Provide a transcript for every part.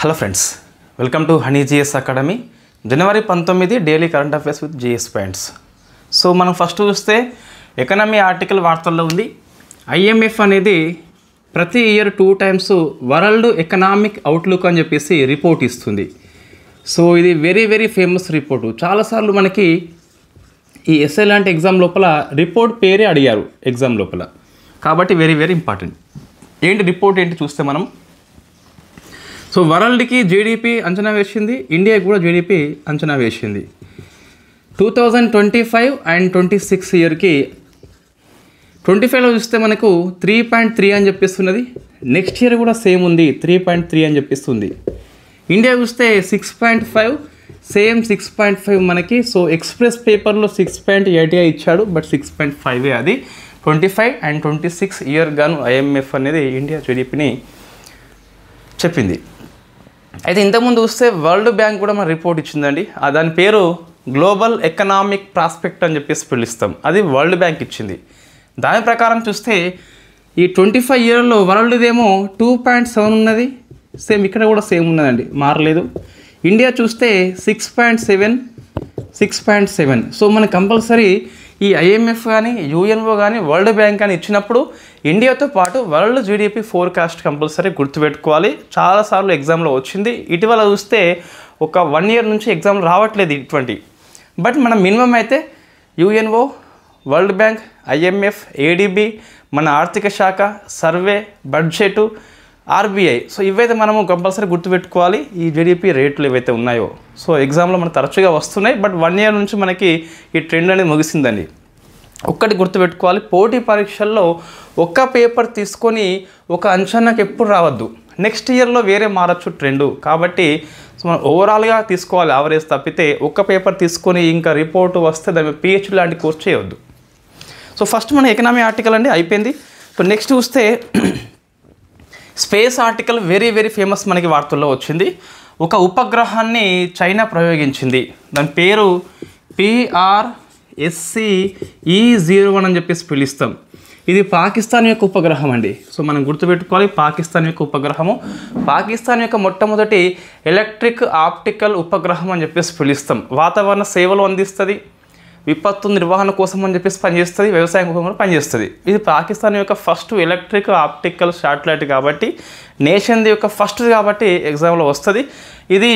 Hello friends, welcome to honey GS academy. జనవరి 19 daily current affairs with GS points. So మనం first చూస్తే economy article వార్తల్లో ఉంది. IMF అనేది ప్రతి year 2 times world economic outlook అని చెప్పేసి రిపోర్ట్ ఇస్తుంది. సో ఇది వెరీ ఫేమస్ రిపోర్టు. చాలాసార్లు మనకి ఈ ఎస్ఏ లాంటి ఎగ్జామ్ లోపల రిపోర్ట్ పేరే అడిగారు ఎగ్జామ్ లోపల, కాబట్టి వెరీ ఇంపార్టెంట్. ఏంటి రిపోర్ట్ ఏంటి చూస్తే మనం, సో వరల్డ్కి జీడిపి అంచనా వేసింది, ఇండియాకి కూడా జీడిపి అంచనా వేసింది. 2025 అండ్ 26 ఇయర్కి 25లో చూస్తే మనకు 3.3 అని చెప్పిస్తున్నది. నెక్స్ట్ ఇయర్ కూడా సేమ్ ఉంది, 3.3 అని చెప్పిస్తుంది. ఇండియా చూస్తే 6.5, సేమ్ 6.5 మనకి. సో ఎక్స్ప్రెస్ పేపర్లో 6.8 ఇచ్చాడు, బట్ 6.5 అది. 25 అండ్ 26 ఇయర్ గాను ఐఎంఎఫ్ అనేది ఇండియా జీడిపిని చెప్పింది. అయితే ఇంతకుముందు చూస్తే వరల్డ్ బ్యాంక్ కూడా మన రిపోర్ట్ ఇచ్చిందండి. దాని పేరు గ్లోబల్ ఎకనామిక్ ప్రాస్పెక్ట్ అని చెప్పేసి పిలుస్తాం. అది వరల్డ్ బ్యాంక్ ఇచ్చింది. దాని ప్రకారం చూస్తే ఈ 25 ఇయర్లో వరల్డ్దేమో 2.7 ఉన్నది, సేమ్ ఇక్కడ కూడా సేమ్ ఉన్నదండి, మారలేదు. ఇండియా చూస్తే 6.7. సో మనకు కంపల్సరీ ఈ ఐఎంఎఫ్ కానీ యూఎన్ఓ కానీ వరల్డ్ బ్యాంక్ కానీ ఇచ్చినప్పుడు ఇండియాతో పాటు వరల్డ్ జీడిపి ఫోర్కాస్ట్ కంపల్సరీ గుర్తుపెట్టుకోవాలి. చాలాసార్లు ఎగ్జామ్లో వచ్చింది. ఇటీవల చూస్తే ఒక 1 year నుంచి ఎగ్జామ్లో రావట్లేదు ఇటువంటి. బట్ మనం మినిమం అయితే UNO, world bank, IMF, ADB, మన ఆర్థిక శాఖ, సర్వే, బడ్జెట్, ఆర్బీఐ, సో ఇవైతే మనము కంపల్సరీ గుర్తుపెట్టుకోవాలి. ఈ జీడిపి రేట్లు ఏవైతే ఉన్నాయో సో ఎగ్జామ్లో మనకు తరచుగా వస్తున్నాయి. బట్ 1 year నుంచి మనకి ఈ ట్రెండ్ అనేది ముగిసిందండి. ఒక్కటి గుర్తుపెట్టుకోవాలి, పోటీ పరీక్షల్లో ఒక్క పేపర్ తీసుకొని ఒక అంచనాకు ఎప్పుడు రావద్దు. నెక్స్ట్ ఇయర్లో వేరే మారచ్చు ట్రెండు. కాబట్టి సో మనం ఓవరాల్గా తీసుకోవాలి యావరేజ్, తప్పితే ఒక్క పేపర్ తీసుకొని ఇంకా రిపోర్టు వస్తే దాని పిహెచ్డి లాంటి కోర్స్ చేయవద్దు. సో ఫస్ట్ మన ఎకనామీ ఆర్టికల్ అండి అయిపోయింది. సో నెక్స్ట్ చూస్తే స్పేస్ ఆర్టికల్ వెరీ ఫేమస్ మనకి వార్తల్లో వచ్చింది. ఒక ఉపగ్రహాన్ని చైనా ప్రయోగించింది. దాని పేరు PRSC-E01 అని చెప్పేసి పిలుస్తాం. ఇది పాకిస్తాన్ యొక్క ఉపగ్రహం అండి. సో మనం గుర్తుపెట్టుకోవాలి, పాకిస్తాన్ యొక్క ఉపగ్రహము. పాకిస్తాన్ యొక్క మొట్టమొదటి ఎలక్ట్రిక్ ఆప్టికల్ ఉపగ్రహం అని చెప్పేసి పిలుస్తాం. వాతావరణ సేవలు అందిస్తుంది, విపత్తు నిర్వహణ కోసం అని చెప్పేసి పనిచేస్తుంది, వ్యవసాయం కోసం కూడా పనిచేస్తుంది. ఇది పాకిస్తాన్ యొక్క ఫస్ట్ ఎలక్ట్రిక్ ఆప్టికల్ శాటిలైట్ కాబట్టి, నేషన్ యొక్క ఫస్ట్ కాబట్టి ఎగ్జామ్లో వస్తుంది. ఇది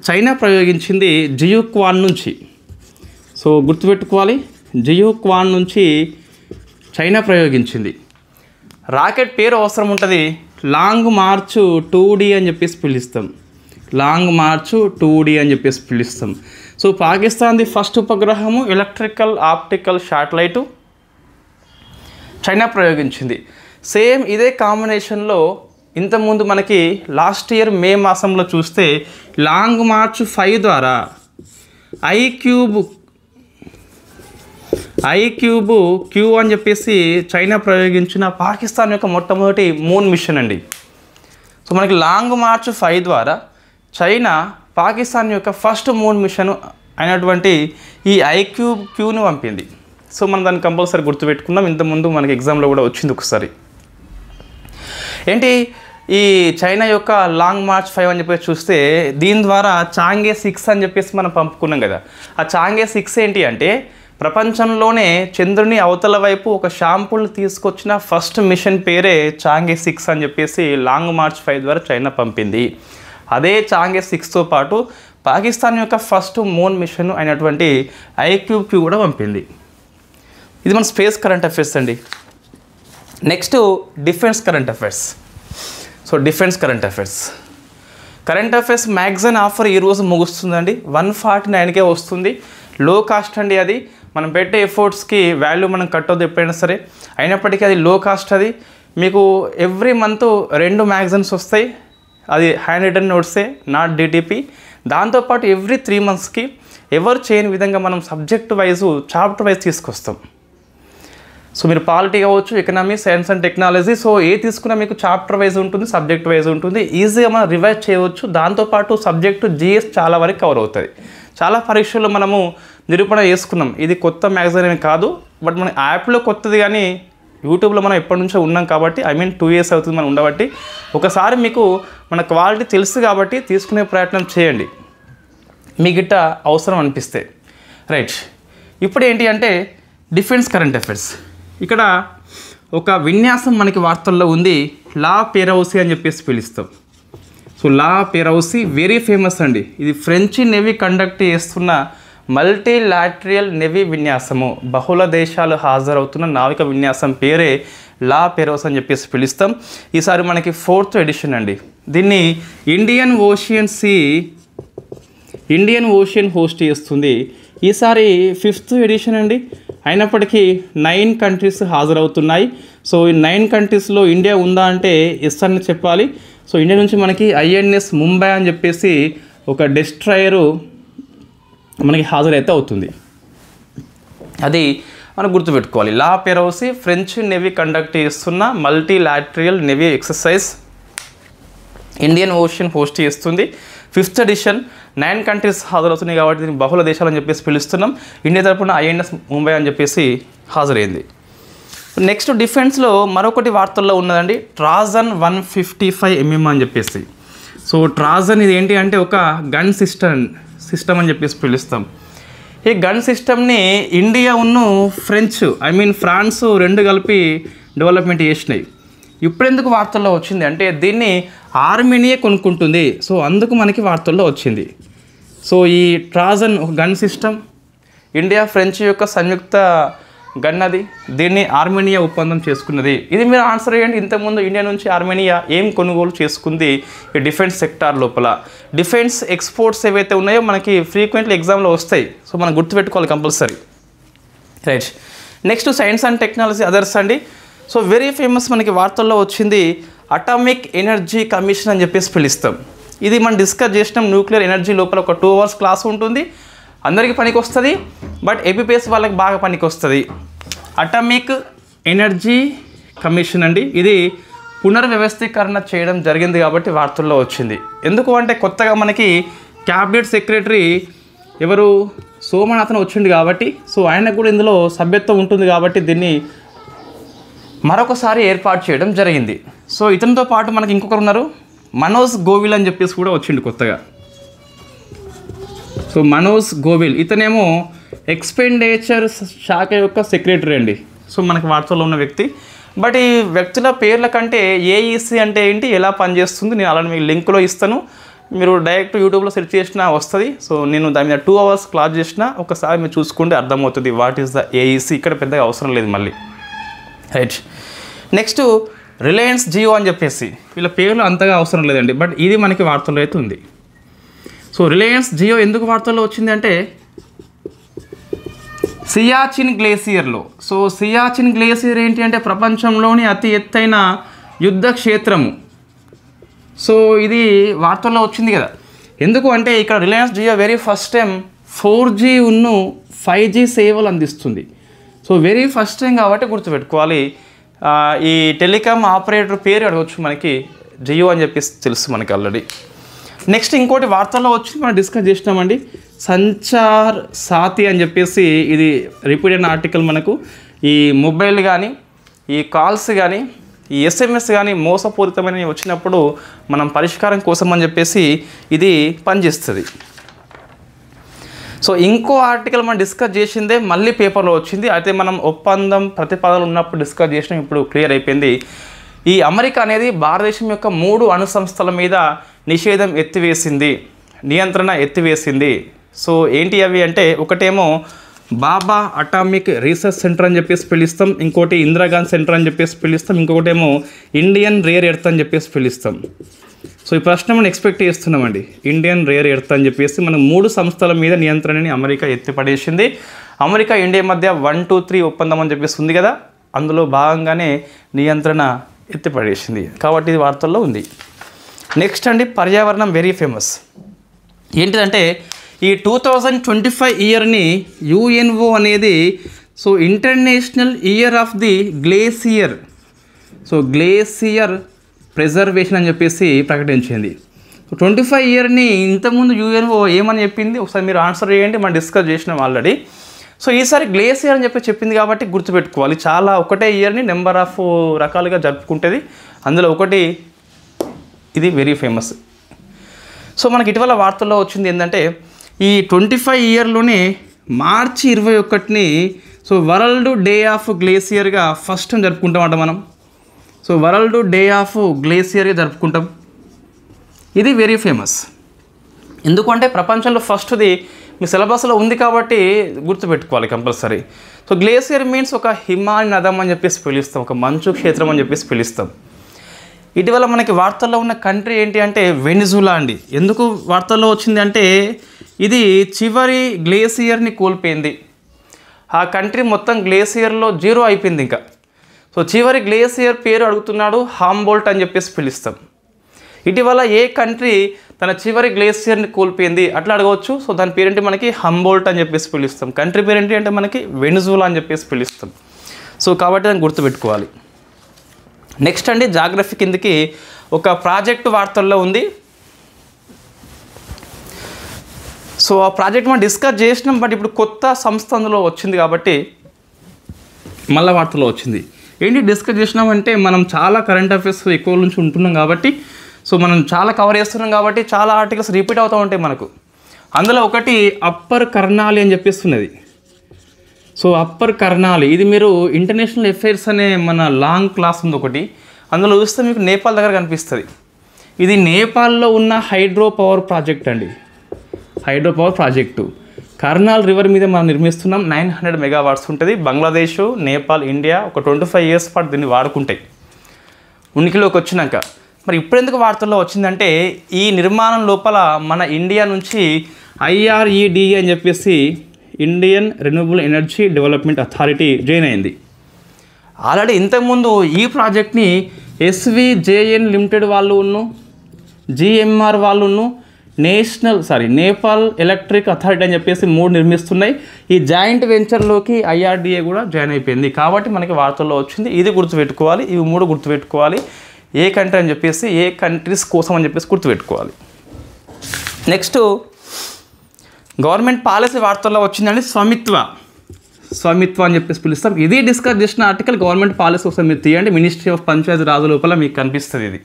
చైనా ప్రయోగించింది జియూక్వాన్ నుంచి. సో గుర్తుపెట్టుకోవాలి, జియూక్వాన్ నుంచి చైనా ప్రయోగించింది. రాకెట్ పేరు అవసరం ఉంటుంది, లాంగ్ మార్చ్ 2D అని చెప్పేసి పిలుస్తాం. లాంగ్ మార్చ్ 2D అని చెప్పేసి పిలుస్తాం. సో పాకిస్తాన్ది ఫస్ట్ ఉపగ్రహము ఎలక్ట్రికల్ ఆప్టికల్ శాటిలైటు చైనా ప్రయోగించింది. సేమ్ ఇదే కాంబినేషన్లో ఇంతకుముందు మనకి లాస్ట్ ఇయర్ మే మాసంలో చూస్తే లాంగ్ మార్చ్ 5 ద్వారా ఐక్యూబ్ క్యూ అని చెప్పేసి చైనా ప్రయోగించిన పాకిస్తాన్ యొక్క మొట్టమొదటి మూన్ మిషన్ అండి. సో మనకి లాంగ్ మార్చ్ 5 ద్వారా చైనా పాకిస్తాన్ యొక్క ఫస్ట్ మూన్ మిషన్ అయినటువంటి ఈ ఐక్యూబ్ క్యూని పంపింది. సో మనం దాన్ని కంపల్సరీ గుర్తుపెట్టుకున్నాం. ఇంతకుముందు మనకి ఎగ్జామ్లో కూడా వచ్చింది ఒకసారి. ఏంటి ఈ చైనా యొక్క లాంగ్ మార్చ్ 5 అని చెప్పేసి చూస్తే దీని ద్వారా చాంగే 6 అని చెప్పేసి మనం పంపుకున్నాం కదా. ఆ చాంగే 6 ఏంటి అంటే ప్రపంచంలోనే చంద్రుని అవతల వైపు ఒక షాంపుల్ తీసుకొచ్చిన ఫస్ట్ మిషన్ పేరే చాంగే 6 అని చెప్పేసి లాంగ్ మార్చ్ 5 ద్వారా చైనా పంపింది. అదే చాంగే 6తో పాటు పాకిస్తాన్ యొక్క ఫస్ట్ మూన్ మిషన్ అయినటువంటి ఐక్యూబ్ క్యూ కూడా పంపింది. ఇది మన స్పేస్ కరెంట్ అఫైర్స్ అండి. Next defence current affairs. So defence current affairs magazine offer ఈరోజు ముగుస్తుందండి. 149కే వస్తుంది. లో కాస్ట్ అండి. అది మనం పెట్టే ఎఫర్ట్స్కి వాల్యూ మనం కట్టొద్దు ఎప్పుడైనా సరే. అయినప్పటికీ అది లో కాస్ట్. అది మీకు ఎవ్రీ మంత్ 2 మ్యాగజైన్స్ వస్తాయి. అది హ్యాండ్ రిటర్న్ నోట్సే, నాట్ డిటిపి. దాంతోపాటు ఎవ్రీ 3 monthsకి ఎవరు చేయని విధంగా మనం సబ్జెక్ట్ వైజు చాప్టర్ వైజ్ తీసుకొస్తాం. సో మీరు పాలిటీ కావచ్చు, economy, science and technology, so ఏ తీసుకున్నా మీకు చాప్టర్ వైజ్ ఉంటుంది, సబ్జెక్ట్ వైజ్ ఉంటుంది. ఈజీగా మనం రివైజ్ చేయవచ్చు. దాంతోపాటు సబ్జెక్టు జిఎస్ చాలా వరకు కవర్ అవుతుంది. చాలా పరీక్షల్లో మనము నిరూపణ చేసుకున్నాం. ఇది కొత్త మ్యాగజైన్ కాదు, బట్ మన యాప్లో కొత్తది కానీ యూట్యూబ్లో మనం ఎప్పటి నుంచో ఉన్నాం కాబట్టి 2 years అవుతుంది మనం ఉండబట్టి. ఒకసారి మీకు మన క్వాలిటీ తెలుసు కాబట్టి తీసుకునే ప్రయత్నం చేయండి మీ గిట్ట అవసరం అనిపిస్తే. రైట్, ఇప్పుడు ఏంటి అంటే డిఫెన్స్ కరెంట్ అఫైర్స్. ఇక్కడ ఒక విన్యాసం మనకి వార్తల్లో ఉంది, లా పెరౌసీ అని చెప్పేసి పిలుస్తాం. సో లా పెరౌసీ వెరీ ఫేమస్ అండి. ఇది ఫ్రెంచ్ నేవీ కండక్ట్ చేస్తున్న మల్టీలాటరల్ నేవీ విన్యాసము, బహుళ దేశాలు హాజరవుతున్న నావిక విన్యాసం పేరే లా పెరౌసీ అని చెప్పేసి పిలుస్తాం. ఈసారి మనకి 4th ఎడిషన్ అండి. దీన్ని ఇండియన్ ఓషన్ హోస్ట్ చేస్తుంది. ఈసారి 5th ఎడిషన్ అండి. అయినప్పటికీ 9 కంట్రీస్ హాజరవుతున్నాయి. సో ఈ 9 కంట్రీస్లో ఇండియా ఉందా అంటే ఎస్ అని చెప్పాలి. సో ఇండియా నుంచి మనకి INS ముంబై అని చెప్పేసి ఒక డెస్ట్రాయరు మనకి హాజరైతే అవుతుంది. అది మనం గుర్తుపెట్టుకోవాలి. La Perouse French navy conduct చేస్తున్న multilateral navy exercise, Indian Ocean host చేస్తుంది. 5th ఎడిషన్, 9 కంట్రీస్ హాజరవుతున్నాయి కాబట్టి దీన్ని బహుళ దేశాలు అని చెప్పేసి పిలుస్తున్నాం. ఇండియా తరపున INS ముంబై అని చెప్పేసి హాజరైంది. నెక్స్ట్ డిఫెన్స్లో మరొకటి వార్తల్లో ఉన్నదండి, ట్రాజన్ 155mm అని చెప్పేసి. సో ట్రాజన్ ఇది ఏంటి అంటే ఒక గన్ సిస్టమ్ అని చెప్పేసి పిలుస్తాం. ఈ గన్ సిస్టమ్ని ఇండియా ఉన్ను ఫ్రాన్స్ రెండు కలిపి డెవలప్మెంట్ చేసినాయి. ఇప్పుడెందుకు వార్తల్లో వచ్చింది అంటే దీన్ని ఆర్మేనియా కొనుక్కుంటుంది. సో అందుకు మనకి వార్తల్లో వచ్చింది. సో ఈ ట్రాజన్ ఒక గన్ సిస్టమ్, ఇండియా ఫ్రెంచ్ యొక్క సంయుక్త గన్ అది, దీన్ని ఆర్మేనియా ఒప్పందం చేసుకున్నది. ఇది మీరు ఆన్సర్ చేయండి. ఇంతకుముందు ఇండియా నుంచి ఆర్మేనియా ఏం కొనుగోలు చేసుకుంది ఈ డిఫెన్స్ సెక్టార్ లోపల? డిఫెన్స్ ఎక్స్పోర్ట్స్ ఏవైతే ఉన్నాయో మనకి ఫ్రీక్వెంట్లీ ఎగ్జామ్లో వస్తాయి. సో మనం గుర్తుపెట్టుకోవాలి compulsory. Right, next science and technology others అండి. సో వెరీ ఫేమస్ మనకి వార్తల్లో వచ్చింది అటామిక్ ఎనర్జీ కమిషన్ అని చెప్పేసి పిలుస్తాం. ఇది మనం డిస్కస్ చేసినాం. న్యూక్లియర్ ఎనర్జీ లోపల ఒక 2 hours క్లాస్ ఉంటుంది, అందరికీ పనికి వస్తుంది, బట్ APPS వాళ్ళకి బాగా పనికి వస్తుంది. అటామిక్ ఎనర్జీ కమిషన్ అండి. ఇది పునర్వ్యవస్థీకరణ చేయడం జరిగింది కాబట్టి వార్తల్లో వచ్చింది. ఎందుకు అంటే కొత్తగా మనకి క్యాబినెట్ సెక్రటరీ ఎవరు సోమనాథన్ వచ్చింది కాబట్టి, సో ఆయనకు కూడా ఇందులో సభ్యత్వం ఉంటుంది కాబట్టి దీన్ని మరొకసారి ఏర్పాటు చేయడం జరిగింది. సో ఇతనితో పాటు మనకి ఇంకొకరు ఉన్నారు, మనోజ్ గోవిల్ అని చెప్పేసి కూడా వచ్చిండు కొత్తగా. సో మనోజ్ గోవిల్ ఇతనేమో ఎక్స్పెండిచర్ శాఖ యొక్క సెక్రటరీ అండి. సో మనకి వార్తల్లో ఉన్న వ్యక్తి. బట్ ఈ వ్యక్తుల పేర్ల కంటే AEC అంటే ఏంటి, ఎలా పనిచేస్తుంది, నేను అలా మీకు లింక్లో ఇస్తాను. మీరు డైరెక్ట్ యూట్యూబ్లో సెర్చ్ చేసినా వస్తుంది. సో నేను దాని మీద 2 hours క్లాస్ చేసిన ఒకసారి మీరు చూసుకుంటే అర్థమవుతుంది వాట్ ఈస్ ద AEC. ఇక్కడ పెద్దగా అవసరం లేదు మళ్ళీ. రైట్, నెక్స్ట్ రిలయన్స్ జియో అని చెప్పేసి వీళ్ళ పేర్లు అంతగా అవసరం లేదండి, బట్ ఇది మనకి వార్తల్లో అయితే ఉంది. సో రిలయన్స్ జియో ఎందుకు వార్తల్లో వచ్చింది అంటే సియాచిన్ గ్లేసియర్లో. సో సియాచిన్ గ్లేసియర్ ఏంటి అంటే ప్రపంచంలోని అతి ఎత్తైన యుద్ధ క్షేత్రము. సో ఇది వార్తల్లో వచ్చింది కదా. ఎందుకు అంటే ఇక్కడ Reliance Jio very first time 4G 5G సేవలు అందిస్తుంది. సో వెరీ ఫస్ట్ టైం కాబట్టి గుర్తుపెట్టుకోవాలి. ఈ టెలికామ్ ఆపరేటర్ పేరు అడగవచ్చు మనకి, జియో అని చెప్పేసి తెలుసు మనకి ఆల్రెడీ. నెక్స్ట్ ఇంకోటి వార్తల్లో వచ్చి మనం డిస్కస్ చేసినామండి, సంచార్ సాతి అని చెప్పేసి. ఇది రిపీటెడ్ ఆర్టికల్. మనకు ఈ మొబైల్ కానీ ఈ కాల్స్ కానీ ఈ SMS కానీ మోసపూరితమైనవి వచ్చినప్పుడు మనం పరిష్కారం కోసం అని చెప్పేసి ఇది పనిచేస్తుంది. సో ఇంకో ఆర్టికల్ మనం డిస్కస్ చేసిందే మళ్ళీ పేపర్లో వచ్చింది. అయితే మనం ఒప్పందం ప్రతిపాదనలు ఉన్నప్పుడు డిస్కస్ చేసినాం, ఇప్పుడు క్లియర్ అయిపోయింది. ఈ అమెరికా అనేది భారతదేశం యొక్క 3 అణు సంస్థల మీద నిషేధం ఎత్తివేసింది, నియంత్రణ ఎత్తివేసింది. సో ఏంటి అవి అంటే ఒకటేమో బాబా అటామిక్ రీసెర్చ్ సెంటర్ అని చెప్పేసి పిలుస్తాం, ఇంకోటి ఇందిరాగాంధీ సెంటర్ అని చెప్పేసి పిలుస్తాం, ఇంకొకటేమో ఇండియన్ రేర్ ఎర్త్ అని చెప్పేసి పిలుస్తాం. సో ఈ ప్రశ్న మనం ఎక్స్పెక్ట్ చేస్తున్నామండి, ఇండియన్ రేర్ ఎర్త్ అని చెప్పేసి. మనం 3 సంస్థల మీద నియంత్రణని అమెరికా ఎత్తిపడేసింది. అమెరికా ఇండియా మధ్య 1, 2, 3 ఒప్పందం అని చెప్పేసి ఉంది కదా, అందులో భాగంగానే నియంత్రణ ఎత్తిపడేసింది కాబట్టి ఇది వార్తల్లో ఉంది. నెక్స్ట్ అండి పర్యావరణం వెరీ ఫేమస్. ఏంటిదంటే ఈ 2025 ఇయర్ని UNO అనేది so international year of the glacier, so glacier preservation అని చెప్పేసి ప్రకటించింది. 25 ఇయర్ని ఇంతకుముందు UNO ఏమని చెప్పింది ఒకసారి మీరు ఆన్సర్ చేయండి. మనం డిస్కస్ చేసినాం ఆల్రెడీ. సో ఈసారి గ్లేసియర్ అని చెప్పి చెప్పింది కాబట్టి గుర్తుపెట్టుకోవాలి. చాలా ఒకటే ఇయర్ని నెంబర్ ఆఫ్ రకాలుగా జరుపుకుంటుంది. అందులో ఒకటి ఇది వెరీ ఫేమస్. సో మనకి ఇటీవల వార్తల్లో వచ్చింది ఏంటంటే ఈ 25 ఇయర్లోనే మార్చి 21ని సో వరల్డ్ డే ఆఫ్ గ్లేసియర్గా ఫస్ట్ టైం జరుపుకుంటామంట మనం. సో వరల్డ్ డే ఆఫ్ గ్లేసియర్గా జరుపుకుంటాం. ఇది వెరీ ఫేమస్. ఎందుకంటే ప్రపంచంలో ఫస్ట్ది మీ సిలబస్లో ఉంది కాబట్టి గుర్తుపెట్టుకోవాలి కంపల్సరీ. సో గ్లేసియర్ మీన్స్ ఒక హిమాలయ నదం అని చెప్పేసి పిలుస్తాం, ఒక మంచు క్షేత్రం అని చెప్పేసి పిలుస్తాం. ఇటీవల మనకి వార్తల్లో ఉన్న కంట్రీ ఏంటి అంటే వెనిజులా అండి. ఎందుకు వార్తల్లో వచ్చింది అంటే ఇది చివరి గ్లేసియర్ని కోల్పోయింది. ఆ కంట్రీ మొత్తం గ్లేసియర్లో జీరో అయిపోయింది ఇంకా. సో చివరి గ్లేసియర్ పేరు అడుగుతున్నాడు, హాంబోల్ట్ అని చెప్పేసి పిలుస్తాం. ఇటీవల ఏ కంట్రీ తన చివరి గ్లేసియర్ని కోల్పోయింది అట్లా అడగవచ్చు. సో దాని పేరేంటి మనకి హంబోల్ట్ అని చెప్పేసి పిలుస్తాం. కంట్రీ పేరేంటి అంటే మనకి వెనిజులా అని చెప్పేసి పిలుస్తాం. సో కాబట్టి దాన్ని గుర్తుపెట్టుకోవాలి. నెక్స్ట్ అండి జాగ్రఫీ కిందకి ఒక ప్రాజెక్టు వార్తల్లో ఉంది. సో ఆ ప్రాజెక్ట్ మనం డిస్కస్ చేసినాం, బట్ ఇప్పుడు కొత్త సంస్థ అందులో వచ్చింది కాబట్టి మళ్ళీ వార్తల్లో వచ్చింది. ఏంటి డిస్కస్ చేసినామంటే మనం చాలా కరెంట్ అఫైర్స్ ఎక్కువ నుంచి ఉంటున్నాం కాబట్టి సో మనం చాలా కవర్ చేస్తున్నాం కాబట్టి చాలా ఆర్టికల్స్ రిపీట్ అవుతూ ఉంటాయి మనకు. అందులో ఒకటి అప్పర్ కర్నాలి అని చెప్పేస్తున్నది. సో అప్పర్ కర్నాలి ఇది మీరు ఇంటర్నేషనల్ అఫైర్స్ అనే మన లాంగ్ క్లాస్ ఉంది ఒకటి, అందులో చూస్తే మీకు నేపాల్ దగ్గర కనిపిస్తుంది. ఇది నేపాల్లో ఉన్న హైడ్రో పవర్ ప్రాజెక్ట్ అండి. Hydro power project Karnal river మీద మనం నిర్మిస్తున్నాం. 900 మెగావాట్స్ ఉంటుంది. బంగ్లాదేశ్, నేపాల్, ఇండియా ఒక 25 ఇయర్స్ పాటు దీన్ని వాడుకుంటాయి ఉనికిలోకి వచ్చినాక. మరి ఇప్పుడు ఎందుకు వార్తల్లో వచ్చిందంటే ఈ నిర్మాణం లోపల మన ఇండియా నుంచి IRED అని చెప్పేసి Indian renewable energy development authority join అయింది. ఆల్రెడీ ఇంతకుముందు ఈ ప్రాజెక్ట్ని SVJN లిమిటెడ్ వాళ్ళు ఉన్ను, GMR వాళ్ళు ఉన్ను, నేపాల్ ఎలక్ట్రిక్ అథారిటీ అని చెప్పేసి 3 నిర్మిస్తున్నాయి. ఈ జాయింట్ వెంచర్లోకి IRDA కూడా జాయిన్ అయిపోయింది కాబట్టి మనకి వార్తల్లో వచ్చింది. ఇది గుర్తుపెట్టుకోవాలి. ఇవి 3 గుర్తుపెట్టుకోవాలి. ఏ కంట్రీ అని చెప్పేసి ఏ కంట్రీస్ కోసం అని చెప్పేసి గుర్తుపెట్టుకోవాలి. నెక్స్ట్ గవర్నమెంట్ పాలసీ వార్తల్లో వచ్చిందండి స్వామిత్వ అని చెప్పేసి పిలుస్తాం. ఇది డిస్కస్ చేసిన ఆర్టికల్ గవర్నమెంట్ పాలసీ ఒకసారి మీరు తీయండి. మినిస్ట్రీ ఆఫ్ పంచాయతీ రాజ్ లోపల మీకు కనిపిస్తుంది ఇది.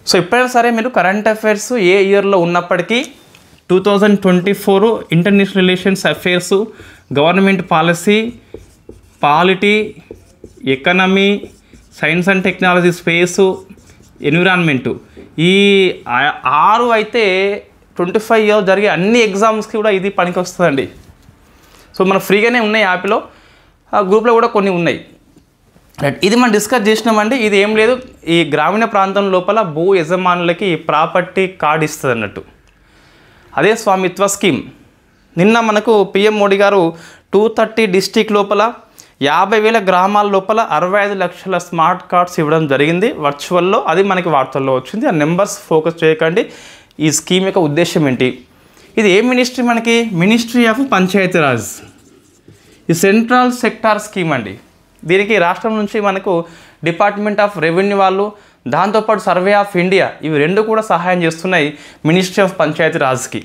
సో ఎప్పుడైనా సరే మీరు కరెంట్ అఫైర్స్ ఏ ఇయర్లో ఉన్నప్పటికీ 2024 international relations affairs, government policy, polity, economy, science and technology, space, environment ఈ 6 అయితే 25 ఇయర్స్ జరిగే అన్ని ఎగ్జామ్స్కి కూడా ఇది పనికి వస్తుందండి. సో మన ఫ్రీగానే ఉన్నాయి యాప్లో, ఆ గ్రూప్లో కూడా కొన్ని ఉన్నాయి. రైట్, ఇది మనం డిస్కస్ చేసినామండి. ఇది ఏం లేదు, ఈ గ్రామీణ ప్రాంతం లోపల భూ యజమానులకి ప్రాపర్టీ కార్డు ఇస్తుంది అన్నట్టు. అదే స్వామిత్వ స్కీమ్. నిన్న మనకు PM మోడీ గారు 230 డిస్టిక్ లోపల 50,000 గ్రామాల లోపల 65 లక్షల స్మార్ట్ కార్డ్స్ ఇవ్వడం జరిగింది వర్చువల్లో. అది మనకి వార్తల్లో వచ్చింది. ఆ నెంబర్స్ ఫోకస్ చేయకండి. ఈ స్కీమ్ యొక్క ఉద్దేశం ఏంటి? ఇది ఏ మినిస్ట్రీ మనకి? Ministry of Panchayati Raj. ఈ సెంట్రల్ సెక్టార్ స్కీమ్ అండి. దీనికి రాష్ట్రం నుంచి మనకు డిపార్ట్మెంట్ ఆఫ్ రెవెన్యూ వాళ్ళు, దాంతోపాటు సర్వే ఆఫ్ ఇండియా, ఇవి 2 కూడా సహాయం చేస్తున్నాయి మినిస్ట్రీ ఆఫ్ పంచాయతీరాజ్కి.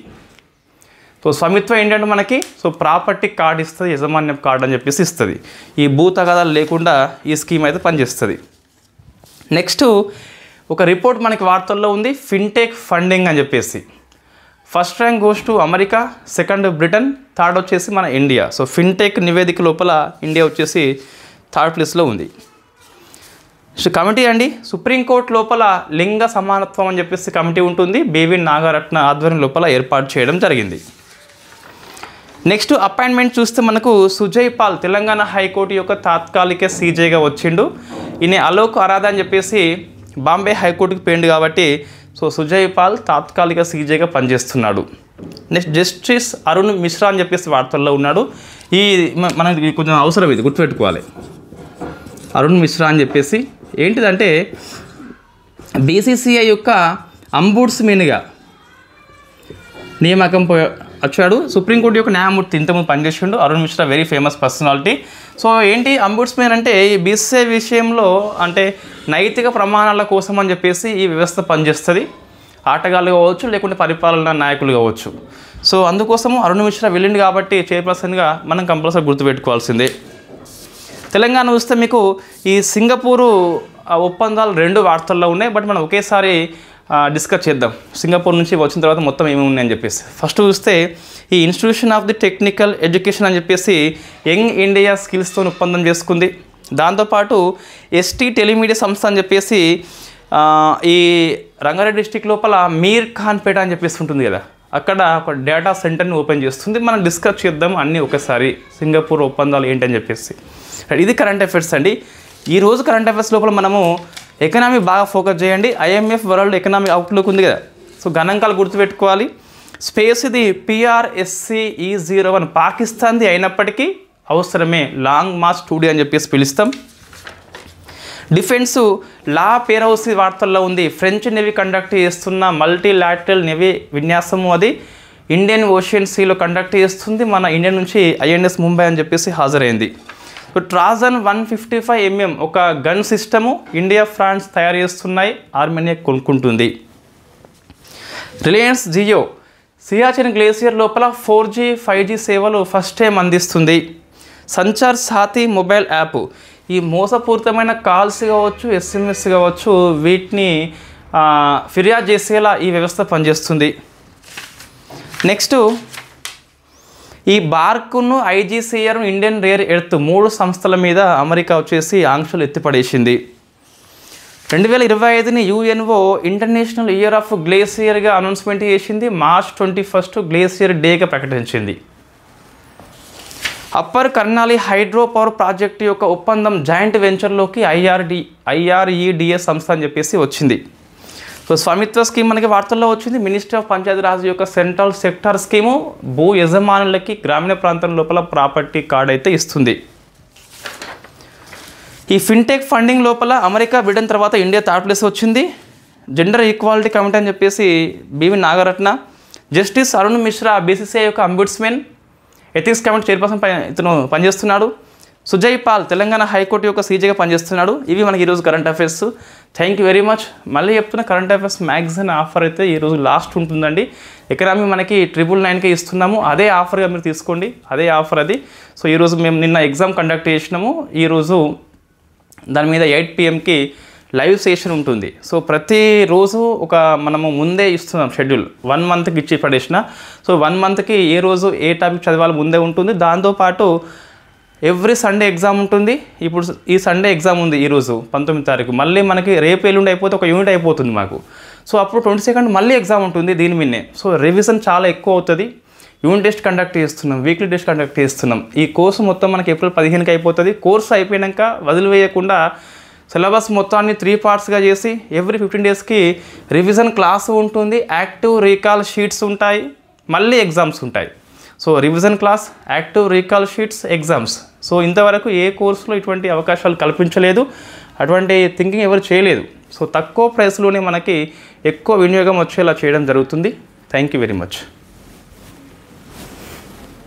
సో స్వామిత్వ ఏంటంటే మనకి ప్రాపర్టీ కార్డు ఇస్తుంది, యజమాన్యం కార్డు అని చెప్పేసి ఇస్తుంది. ఈ భూ తగాదాలు లేకుండా ఈ స్కీమ్ అయితే పనిచేస్తుంది. నెక్స్ట్ ఒక రిపోర్ట్ మనకి వార్తల్లో ఉంది, ఫిన్టెక్ ఫండింగ్ అని చెప్పేసి. First rank goes to America, second Britain, third వచ్చేసి మన ఇండియా. సో ఫిన్టెక్ నివేదిక లోపల ఇండియా వచ్చేసి 3rd ప్లేస్లో ఉంది. సో కమిటీ అండి, సుప్రీంకోర్టు లోపల లింగ సమానత్వం అని చెప్పేసి కమిటీ ఉంటుంది. BV నాగరత్న ఆధ్వర్యం లోపల ఏర్పాటు చేయడం జరిగింది. నెక్స్ట్ అపాయింట్మెంట్ చూస్తే మనకు సుజయ్ పాల్ తెలంగాణ హైకోర్టు యొక్క తాత్కాలిక CJగా వచ్చిండు. ఈయన అలోక్ అరాధా అని చెప్పేసి బాంబే హైకోర్టుకి పోయిండు కాబట్టి సుజయ్ పాల్ తాత్కాలిక CJగా పనిచేస్తున్నాడు. నెక్స్ట్ జస్టిస్ అరుణ్ మిశ్రా అని చెప్పేసి వార్తల్లో ఉన్నాడు. ఈ మనకి కొంచెం అవసరం, ఇది గుర్తుపెట్టుకోవాలి. అరుణ్ మిశ్రా అని చెప్పేసి ఏంటిదంటే BCCI యొక్క అంబుడ్స్మెన్గా నియామకం వచ్చాడు. సుప్రీంకోర్టు యొక్క న్యాయమూర్తి ఇంతకుముందు పనిచేసిండు. Arun Mishra very famous personality. So ఏంటి అంబుడ్స్మెన్ అంటే ఈ BCCI విషయంలో అంటే నైతిక ప్రమాణాల కోసం అని చెప్పేసి ఈ వ్యవస్థ పనిచేస్తుంది. ఆటగాళ్ళు కావచ్చు, లేకుంటే పరిపాలనా నాయకులు కావచ్చు. సో అందుకోసము అరుణ్ మిశ్రా వెళ్ళింది కాబట్టి చైర్పర్సన్గా మనం కంపల్సరీ గుర్తుపెట్టుకోవాల్సిందే. తెలంగాణ చూస్తే మీకు ఈ సింగపూరు ఒప్పందాలు 2 వార్తల్లో ఉన్నాయి. బట్ మనం ఒకేసారి డిస్కస్ చేద్దాం. సింగపూర్ నుంచి వచ్చిన తర్వాత మొత్తం ఏమేమి ఉన్నాయని చెప్పేసి. ఫస్ట్ చూస్తే ఈ institution of the technical education అని చెప్పేసి యంగ్ ఇండియా స్కిల్స్తో ఒప్పందం చేసుకుంది. దాంతోపాటు ఎస్టీ టెలిమీడియా సంస్థ అని చెప్పేసి ఈ రంగారెడ్డి డిస్టిక్ లోపల మీర్ ఖాన్పేట అని చెప్పేసి ఉంటుంది కదా, అక్కడ ఒక డేటా సెంటర్ని ఓపెన్ చేస్తుంది. మనం డిస్కస్ చేద్దాం అన్నీ ఒకసారి, సింగపూర్ ఒప్పందాలు ఏంటని చెప్పేసి. ఇది కరెంట్ అఫైర్స్ అండి. ఈరోజు కరెంట్ అఫైర్స్ లోపల మనము ఎకనామీ బాగా ఫోకస్ చేయండి. ఐఎంఎఫ్ వరల్డ్ ఎకనామీ అవుట్లుక్ ఉంది కదా, సో గణాంకాలు గుర్తుపెట్టుకోవాలి. స్పేస్ ఇది PRSCE-01 పాకిస్తాన్ది అయినప్పటికీ అవసరమే, లాంగ్ మార్చ్ 2D అని చెప్పేసి పిలుస్తాం. డిఫెన్సు లా పేర్ హౌస్ వార్తల్లో ఉంది. ఫ్రెంచ్ నేవీ కండక్ట్ చేస్తున్న మల్టీలాటరల్ నేవీ విన్యాసము అది ఇండియన్ ఓషియన్ సీలో కండక్ట్ చేస్తుంది. మన ఇండియా నుంచి INS ముంబై అని చెప్పేసి హాజరైంది. సో ట్రాజన్ 155mm ఒక గన్ సిస్టము ఇండియా ఫ్రాన్స్ తయారు చేస్తున్నాయి, ఆర్మేనియా కొనుక్కుంటుంది. రిలయన్స్ జియో సియాచిన్ గ్లేసియర్ లోపల 4G 5G సేవలు ఫస్ట్ టైం అందిస్తుంది. సంచార్ సాథీ మొబైల్ యాప్ ఈ మోసపూరితమైన కాల్స్ కావచ్చు, SMS కావచ్చు, వీటిని ఫిర్యాదు చేసేలా ఈ వ్యవస్థ పనిచేస్తుంది. నెక్స్ట్ ఈ బార్కును IGCR ఇండియన్ రేర్ ఎర్త్ 3 సంస్థల మీద అమెరికా వచ్చేసి ఆంక్షలు ఎత్తిపడేసింది. 2025ని UNO ఇంటర్నేషనల్ ఇయర్ ఆఫ్ గ్లేసియర్గా అనౌన్స్మెంట్ చేసింది. March 21 గ్లేసియర్ డేగా ప్రకటించింది. Upper Karnali hydro power project యొక్క ఒప్పందం జాయింట్ వెంచర్లోకి IREDS సంస్థ అని చెప్పేసి వచ్చింది. సో స్వామిత్వ స్కీమ్ మనకి వార్తల్లో వచ్చింది. మినిస్ట్రీ ఆఫ్ పంచాయతీరాజ్ యొక్క సెంట్రల్ సెక్టార్ స్కీము భూ యజమానులకి గ్రామీణ ప్రాంతం లోపల ప్రాపర్టీ కార్డ్ అయితే ఇస్తుంది. ఈ ఫిన్టెక్ ఫండింగ్ లోపల అమెరికా బ్రిటన్ తర్వాత ఇండియా థర్డ్ ప్లేస్ వచ్చింది. జెండర్ ఈక్వాలిటీ కమిటీ అని చెప్పేసి BV Nagarathna, justice Arun Mishra BCCI యొక్క అంబుడ్స్మెన్, ఎథిక్స్ కమిటీ చైర్పర్సన్ ఇతను పనిచేస్తున్నాడు. సుజయ్ పాల్ తెలంగాణ హైకోర్టు యొక్క CJగా పనిచేస్తున్నాడు. ఇవి మనకి ఈరోజు current affairs. Thank you very much. మళ్ళీ చెప్తున్న కరెంట్ అఫైర్స్ మ్యాగజైన్ ఆఫర్ అయితే ఈరోజు లాస్ట్ ఉంటుందండి. ఎకనామీ మనకి 999కే ఇస్తున్నాము, అదే ఆఫర్గా మీరు తీసుకోండి, అదే ఆఫర్ అది. సో ఈరోజు మేము నిన్న ఎగ్జామ్ కండక్ట్ చేసినాము, ఈరోజు దాని మీద 8 PMకి లైవ్ సెషన్ ఉంటుంది. సో ప్రతిరోజు ఒక మనము ముందే ఇస్తున్నాం షెడ్యూల్, 1 మంత్కి ఇచ్చి పడేసిన. సో 1 మంత్కి ఏ రోజు ఏ టాపిక్ చదవాలి ముందే ఉంటుంది. దాంతోపాటు ఎవ్రీ సండే ఎగ్జామ్ ఉంటుంది. ఇప్పుడు ఈ సండే ఎగ్జామ్ ఉంది, ఈరోజు 19వ తారీఖు. మళ్ళీ మనకి రేపు ఎల్లుండి అయిపోతే ఒక యూనిట్ అయిపోతుంది మాకు. సో అప్పుడు 22nd మళ్ళీ ఎగ్జామ్ ఉంటుంది దీని మీదనే. సో రివిజన్ చాలా ఎక్కువ అవుతుంది. యూనిట్ టెస్ట్ కండక్ట్ చేస్తున్నాం, వీక్లీ టెస్ట్ కండక్ట్ చేస్తున్నాం. ఈ కోర్సు మొత్తం మనకి April 15కి అయిపోతుంది. కోర్సు అయిపోయాక వదిలివేయకుండా సిలబస్ మొత్తాన్ని 3 పార్ట్స్గా చేసి ఎవ్రీ 15 డేస్కి రివిజన్ క్లాసు ఉంటుంది, యాక్టివ్ రీకాల్ షీట్స్ ఉంటాయి, మళ్ళీ ఎగ్జామ్స్ ఉంటాయి. So revision class, active recall sheets, exams. So ఇంతవరకు ఏ కోర్సులో ఇటువంటి అవకాశాలు కల్పించలేదు, అటువంటి థింకింగ్ ఎవరు చేయలేదు. సో తక్కువ ప్రైస్లోనే మనకి ఎక్కువ వినియోగం వచ్చేలా చేయడం జరుగుతుంది. Thank you very much.